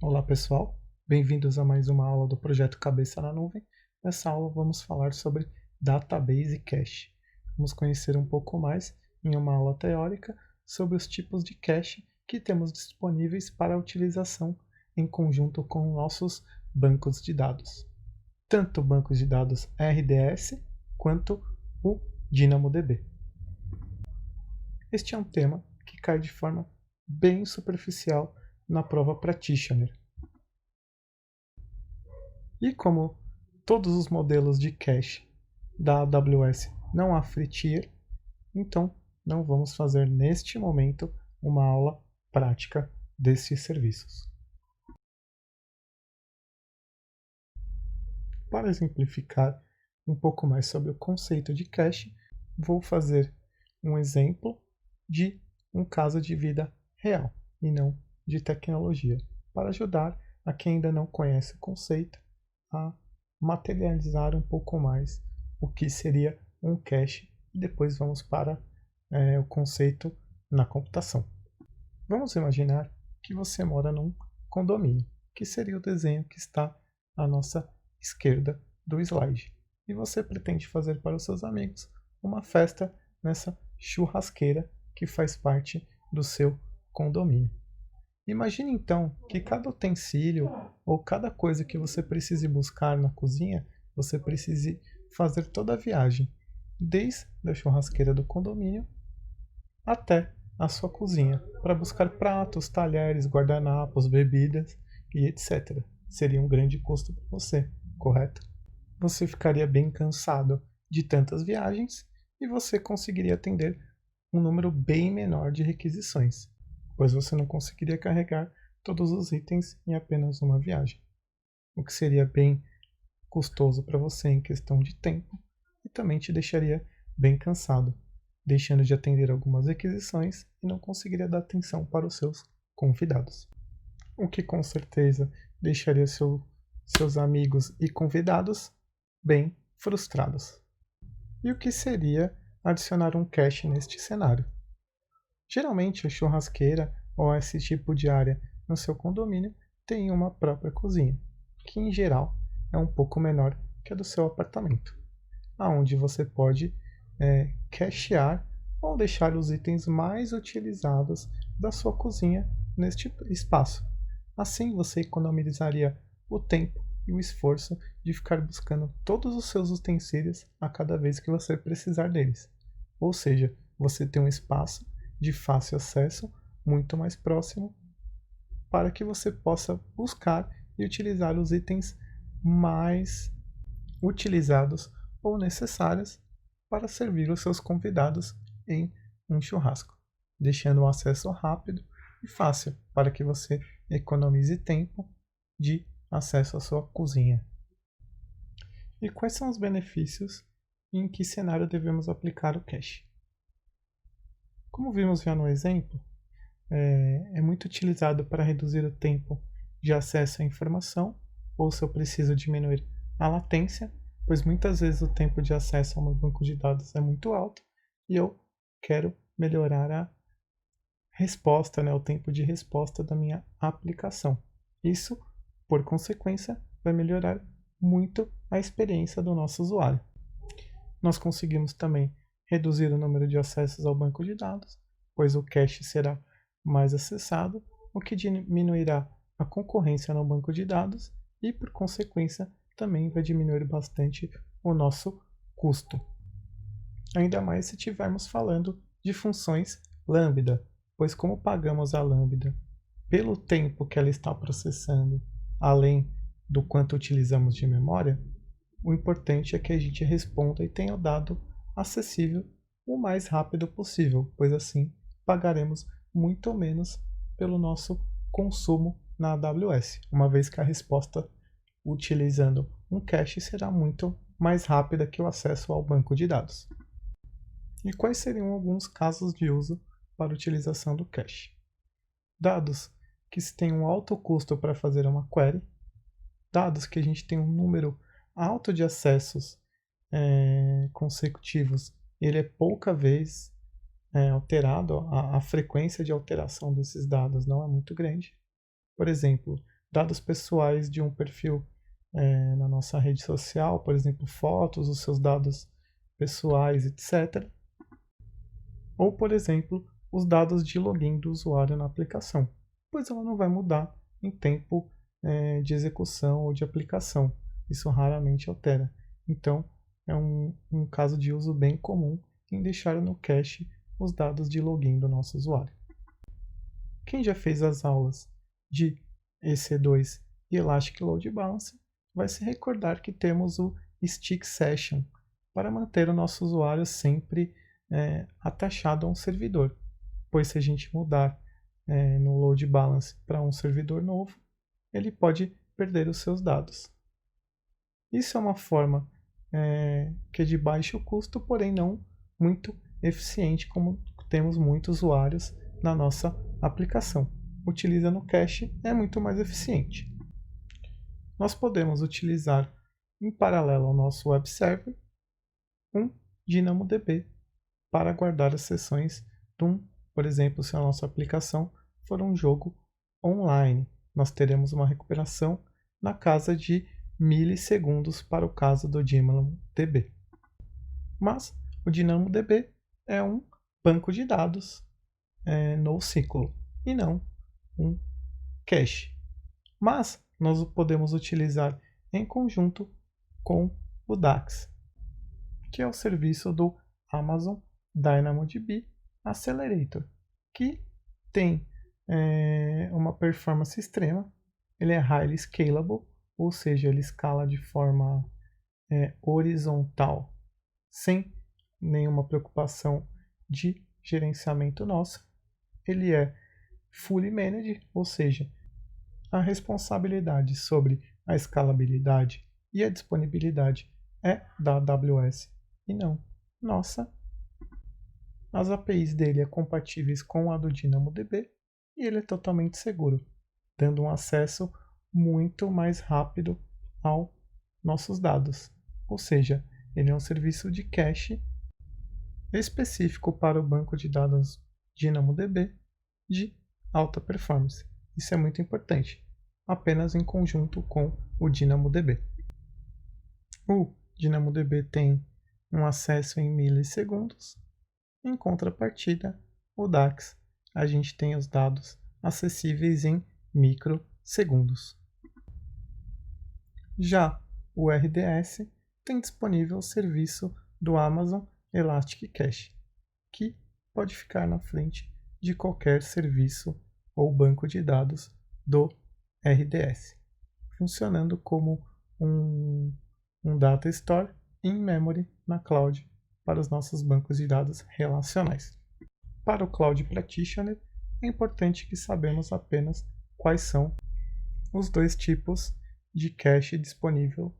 Olá pessoal, bem-vindos a mais uma aula do projeto Cabeça na Nuvem. Nessa aula vamos falar sobre Database e Cache. Vamos conhecer um pouco mais, em uma aula teórica, sobre os tipos de cache que temos disponíveis para a utilização em conjunto com nossos bancos de dados. Tanto bancos de dados RDS quanto o DynamoDB. Este é um tema que cai de forma bem superficial na prova Practitioner. E como todos os modelos de cache da AWS não há free tier, então não vamos fazer neste momento uma aula prática destes serviços. Para exemplificar um pouco mais sobre o conceito de cache, vou fazer um exemplo de um caso de vida real e não de tecnologia, para ajudar a quem ainda não conhece o conceito a materializar um pouco mais o que seria um cache e depois vamos para o conceito na computação. Vamos imaginar que você mora num condomínio, que seria o desenho que está à nossa esquerda do slide. E você pretende fazer para os seus amigos uma festa nessa churrasqueira que faz parte do seu condomínio. Imagine então que cada utensílio ou cada coisa que você precise buscar na cozinha, você precise fazer toda a viagem, desde a churrasqueira do condomínio até a sua cozinha, para buscar pratos, talheres, guardanapos, bebidas e etc. Seria um grande custo para você, correto? Você ficaria bem cansado de tantas viagens e você conseguiria atender um número bem menor de requisições, pois você não conseguiria carregar todos os itens em apenas uma viagem, o que seria bem custoso para você em questão de tempo e também te deixaria bem cansado, deixando de atender algumas requisições e não conseguiria dar atenção para os seus convidados, o que com certeza deixaria seus amigos e convidados bem frustrados. E o que seria adicionar um cache neste cenário? Geralmente a churrasqueira ou esse tipo de área no seu condomínio tem uma própria cozinha, que em geral é um pouco menor que a do seu apartamento, aonde você pode cachear ou deixar os itens mais utilizados da sua cozinha neste espaço. Assim você economizaria o tempo e o esforço de ficar buscando todos os seus utensílios a cada vez que você precisar deles. Ou seja, você tem um espaço de fácil acesso, muito mais próximo, para que você possa buscar e utilizar os itens mais utilizados ou necessários para servir os seus convidados em um churrasco, deixando o acesso rápido e fácil para que você economize tempo de acesso à sua cozinha. E quais são os benefícios e em que cenário devemos aplicar o cache? Como vimos já no exemplo, é muito utilizado para reduzir o tempo de acesso à informação, ou se eu preciso diminuir a latência, pois muitas vezes o tempo de acesso a um banco de dados é muito alto e eu quero melhorar a resposta, o tempo de resposta da minha aplicação. Isso, por consequência, vai melhorar muito a experiência do nosso usuário. Nós conseguimos também reduzir o número de acessos ao banco de dados, pois o cache será mais acessado, o que diminuirá a concorrência no banco de dados e, por consequência, também vai diminuir bastante o nosso custo. Ainda mais se estivermos falando de funções Lambda, pois como pagamos a Lambda pelo tempo que ela está processando, além do quanto utilizamos de memória, o importante é que a gente responda e tenha o dado acessível o mais rápido possível, pois assim pagaremos muito menos pelo nosso consumo na AWS, uma vez que a resposta utilizando um cache será muito mais rápida que o acesso ao banco de dados. E quais seriam alguns casos de uso para a utilização do cache? Dados que têm um alto custo para fazer uma query, dados que a gente tem um número alto de acessos consecutivos, ele é pouca vez alterado, a frequência de alteração desses dados não é muito grande. Por exemplo, dados pessoais de um perfil na nossa rede social, por exemplo, fotos, os seus dados pessoais, etc. Ou, por exemplo, os dados de login do usuário na aplicação, pois ela não vai mudar em tempo de execução ou de aplicação. Isso raramente altera. Então, é um caso de uso bem comum em deixar no cache os dados de login do nosso usuário. Quem já fez as aulas de EC2 e Elastic Load Balance vai se recordar que temos o Stick Session para manter o nosso usuário sempre atachado a um servidor, pois se a gente mudar no Load Balance para um servidor novo, ele pode perder os seus dados. Isso é uma forma que é de baixo custo, porém não muito eficiente, como temos muitos usuários na nossa aplicação. Utiliza no cache é muito mais eficiente. Nós podemos utilizar em paralelo ao nosso web server um DynamoDB para guardar as sessões por exemplo, se a nossa aplicação for um jogo online, nós teremos uma recuperação na casa de milissegundos para o caso do DynamoDB. Mas o DynamoDB é um banco de dados NoSQL e não um cache. Mas nós o podemos utilizar em conjunto com o DAX, que é o serviço do Amazon DynamoDB Accelerator, que tem uma performance extrema. Ele é highly scalable, ou seja, ele escala de forma horizontal, sem nenhuma preocupação de gerenciamento nosso. Ele é fully managed, ou seja, a responsabilidade sobre a escalabilidade e a disponibilidade é da AWS e não nossa. As APIs dele são compatíveis com a do DynamoDB e ele é totalmente seguro, dando um acesso muito mais rápido aos nossos dados. Ou seja, ele é um serviço de cache específico para o banco de dados DynamoDB de alta performance. Isso é muito importante, apenas em conjunto com o DynamoDB. O DynamoDB tem um acesso em milissegundos. Em contrapartida, o DAX, a gente tem os dados acessíveis em microsegundos. Já o RDS tem disponível o serviço do Amazon Elastic Cache, que pode ficar na frente de qualquer serviço ou banco de dados do RDS, funcionando como um data store in memory na cloud para os nossos bancos de dados relacionais. Para o Cloud Practitioner, é importante que sabemos apenas quais são os dois tipos de cache disponível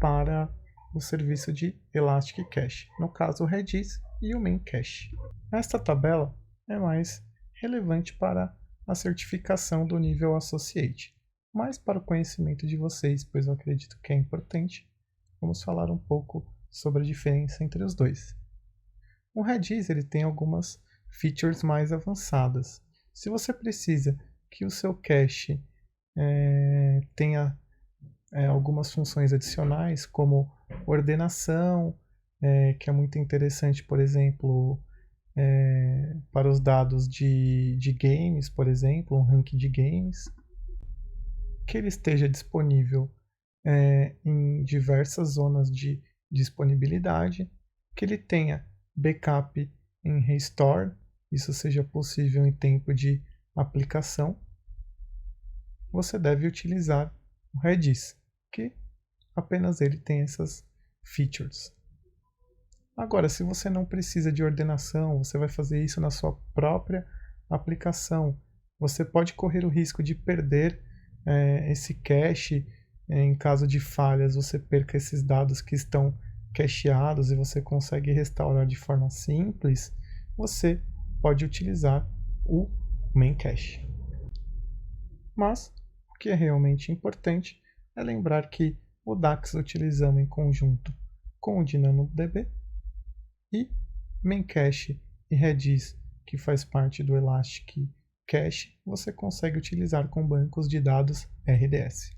para o serviço de Elastic Cache, no caso o Redis e o Main Cache. Esta tabela é mais relevante para a certificação do nível Associate, mas para o conhecimento de vocês, pois eu acredito que é importante, vamos falar um pouco sobre a diferença entre os dois. O Redis ele tem algumas features mais avançadas. Se você precisa que o seu cache tenha algumas funções adicionais, como ordenação, que é muito interessante, por exemplo, para os dados de games, por exemplo, um ranking de games, que ele esteja disponível em diversas zonas de disponibilidade, que ele tenha backup em restore, isso seja possível em tempo de aplicação, você deve utilizar o Redis, que apenas ele tem essas features. Agora, se você não precisa de ordenação, você vai fazer isso na sua própria aplicação, você pode correr o risco de perder esse cache. Em caso de falhas, você perca esses dados que estão cacheados e você consegue restaurar de forma simples, você pode utilizar o Main Cache. Mas o que é realmente importante é lembrar que o DAX utilizamos em conjunto com o DynamoDB e Main Cache e Redis, que faz parte do Elastic cache você consegue utilizar com bancos de dados RDS.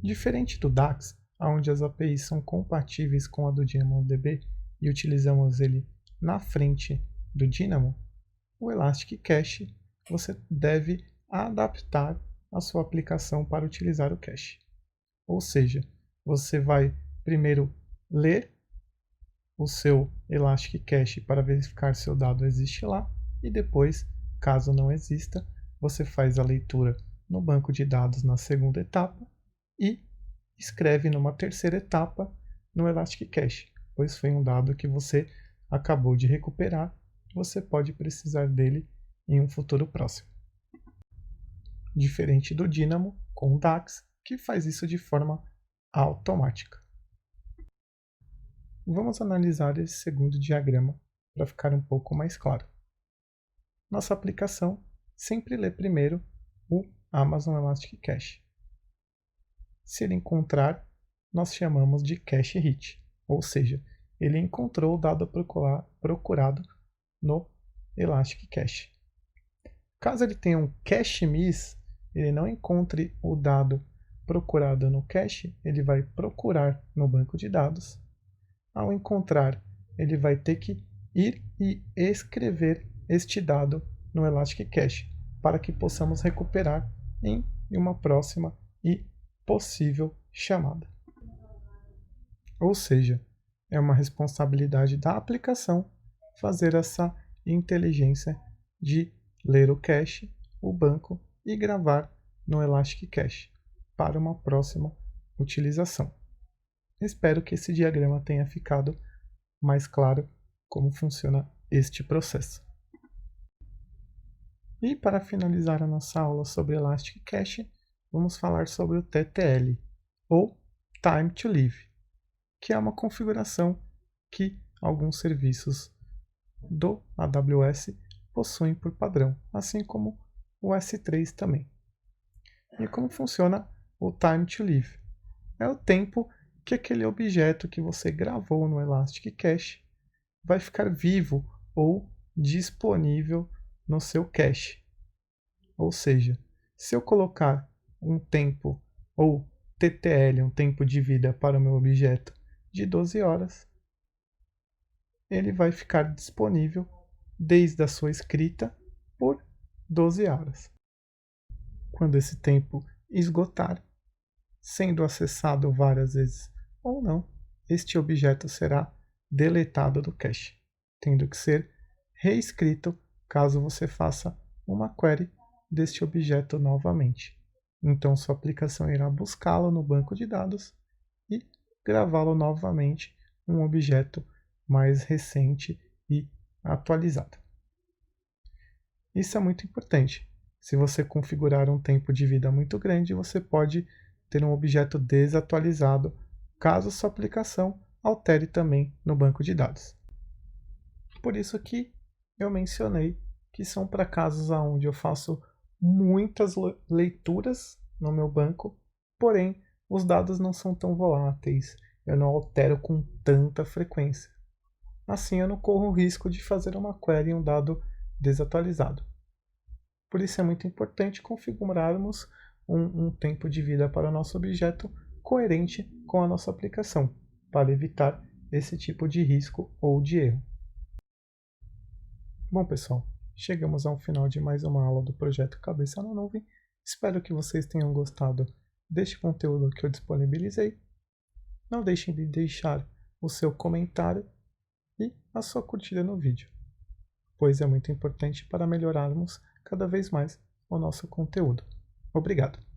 Diferente do DAX, onde as APIs são compatíveis com a do DynamoDB e utilizamos ele na frente do Dynamo, o Elastic Cache você deve adaptar a sua aplicação para utilizar o cache. Ou seja, você vai primeiro ler o seu Elastic Cache para verificar se o dado existe lá e depois, caso não exista, você faz a leitura no banco de dados na segunda etapa e escreve numa terceira etapa no Elastic Cache, pois foi um dado que você acabou de recuperar e você pode precisar dele em um futuro próximo. Diferente do Dynamo com o DAX, que faz isso de forma automática. Vamos analisar esse segundo diagrama para ficar um pouco mais claro. Nossa aplicação sempre lê primeiro o Amazon Elastic Cache. Se ele encontrar, nós chamamos de cache hit, ou seja, ele encontrou o dado procurado no Elastic Cache. Caso ele tenha um cache miss, ele não encontre o dado procurado no cache, ele vai procurar no banco de dados. Ao encontrar, ele vai ter que ir e escrever este dado no Elastic Cache para que possamos recuperar em uma próxima e possível chamada. Ou seja, é uma responsabilidade da aplicação fazer essa inteligência de ler o cache, o banco e gravar no Elastic Cache para uma próxima utilização. Espero que esse diagrama tenha ficado mais claro como funciona este processo. E para finalizar a nossa aula sobre Elastic Cache, vamos falar sobre o TTL, ou Time to Live, que é uma configuração que alguns serviços do AWS possuem por padrão, assim como o S3 também. E como funciona o Time to Live? É o tempo que aquele objeto que você gravou no Elastic Cache vai ficar vivo ou disponível no seu cache. Ou seja, se eu colocar um tempo ou TTL, um tempo de vida para o meu objeto de 12 horas, ele vai ficar disponível desde a sua escrita por 12 horas. Quando esse tempo esgotar, sendo acessado várias vezes ou não, este objeto será deletado do cache, tendo que ser reescrito caso você faça uma query deste objeto novamente. Então sua aplicação irá buscá-lo no banco de dados e gravá-lo novamente um objeto mais recente e atualizado. Isso é muito importante. Se você configurar um tempo de vida muito grande, você pode ter um objeto desatualizado, caso sua aplicação altere também no banco de dados. Por isso que eu mencionei que são para casos onde eu faço muitas leituras no meu banco, porém os dados não são tão voláteis, eu não altero com tanta frequência. Assim eu não corro o risco de fazer uma query em um dado desatualizado. Por isso é muito importante configurarmos um tempo de vida para o nosso objeto coerente com a nossa aplicação, para evitar esse tipo de risco ou de erro. Bom, pessoal, chegamos ao final de mais uma aula do projeto Cabeça na Nuvem. Espero que vocês tenham gostado deste conteúdo que eu disponibilizei. Não deixem de deixar o seu comentário e a sua curtida no vídeo, pois é muito importante para melhorarmos cada vez mais o nosso conteúdo. Obrigado!